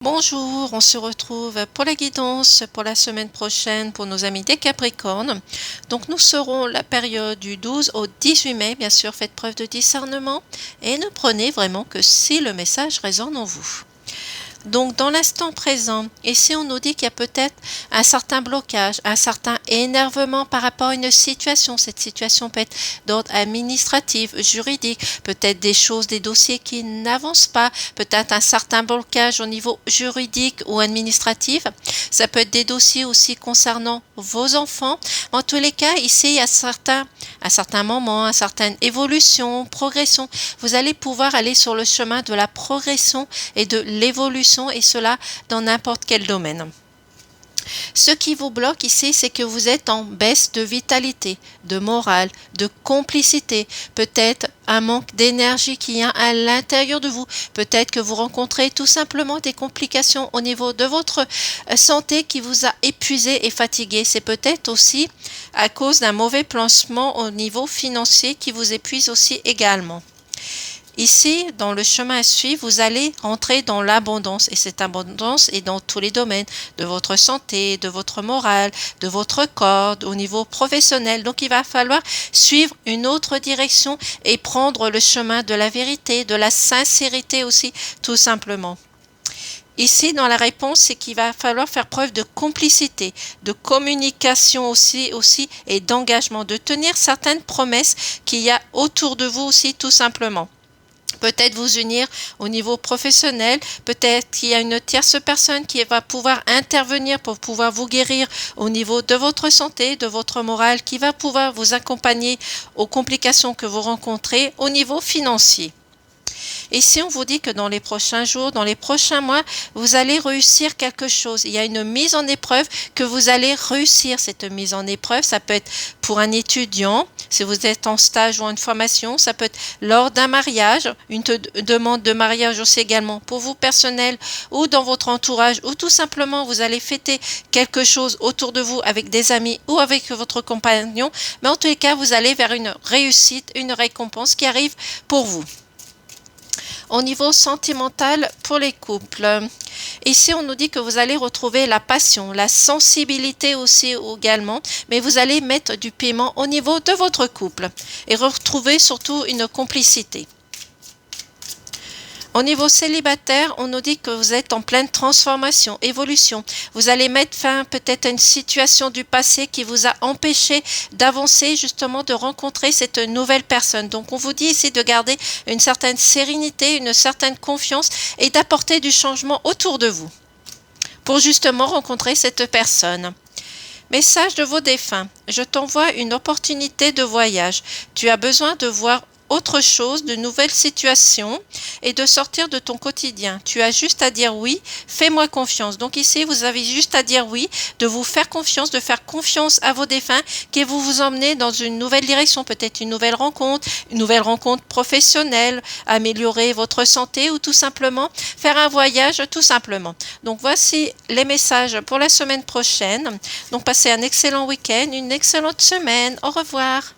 Bonjour, on se retrouve pour la guidance pour la semaine prochaine pour nos amis des Capricornes. Donc nous serons la période du 12 au 18 mai, bien sûr faites preuve de discernement et ne prenez vraiment que si le message résonne en vous. Donc dans l'instant présent, ici on nous dit qu'il y a peut-être un certain blocage, un certain énervement par rapport à une situation. Cette situation peut être d'ordre administratif, juridique, peut-être des choses, des dossiers qui n'avancent pas, peut-être un certain blocage au niveau juridique ou administratif. Ça peut être des dossiers aussi concernant vos enfants. En tous les cas, ici il y a un certain moment, une certaine évolution, progression. Vous allez pouvoir aller sur le chemin de la progression et de l'évolution, et cela dans n'importe quel domaine. Ce qui vous bloque ici, c'est que vous êtes en baisse de vitalité, de morale, de complicité, peut-être un manque d'énergie qui est à l'intérieur de vous, peut-être que vous rencontrez tout simplement des complications au niveau de votre santé qui vous a épuisé et fatigué. C'est peut-être aussi à cause d'un mauvais placement au niveau financier qui vous épuise aussi également. Ici, dans le chemin à suivre, vous allez rentrer dans l'abondance, et cette abondance est dans tous les domaines de votre santé, de votre morale, de votre corps, au niveau professionnel. Donc il va falloir suivre une autre direction et prendre le chemin de la vérité, de la sincérité aussi, tout simplement. Ici, dans la réponse, c'est qu'il va falloir faire preuve de complicité, de communication aussi et d'engagement, de tenir certaines promesses qu'il y a autour de vous aussi, tout simplement. Peut-être vous unir au niveau professionnel, peut-être qu'il y a une tierce personne qui va pouvoir intervenir pour pouvoir vous guérir au niveau de votre santé, de votre morale, qui va pouvoir vous accompagner aux complications que vous rencontrez au niveau financier. Ici, on vous dit que dans les prochains jours, dans les prochains mois, vous allez réussir quelque chose. Il y a une mise en épreuve que vous allez réussir. Cette mise en épreuve, ça peut être pour un étudiant, si vous êtes en stage ou en formation, ça peut être lors d'un mariage, une demande de mariage aussi également pour vous personnel ou dans votre entourage, ou tout simplement vous allez fêter quelque chose autour de vous avec des amis ou avec votre compagnon. Mais en tous les cas, vous allez vers une réussite, une récompense qui arrive pour vous. Au niveau sentimental pour les couples, ici on nous dit que vous allez retrouver la passion, la sensibilité aussi également, mais vous allez mettre du paiement au niveau de votre couple et retrouver surtout une complicité. Au niveau célibataire, on nous dit que vous êtes en pleine transformation, évolution. Vous allez mettre fin peut-être à une situation du passé qui vous a empêché d'avancer, justement de rencontrer cette nouvelle personne. Donc on vous dit ici de garder une certaine sérénité, une certaine confiance et d'apporter du changement autour de vous pour justement rencontrer cette personne. Message de vos défunts. Je t'envoie une opportunité de voyage. Tu as besoin de voir autre chose, de nouvelles situations et de sortir de ton quotidien. Tu as juste à dire oui, fais-moi confiance. Donc ici, vous avez juste à dire oui, de vous faire confiance, de faire confiance à vos défunts qui vont vous emmener dans une nouvelle direction, peut-être une nouvelle rencontre professionnelle, améliorer votre santé ou tout simplement faire un voyage tout simplement. Donc voici les messages pour la semaine prochaine. Donc passez un excellent week-end, une excellente semaine. Au revoir.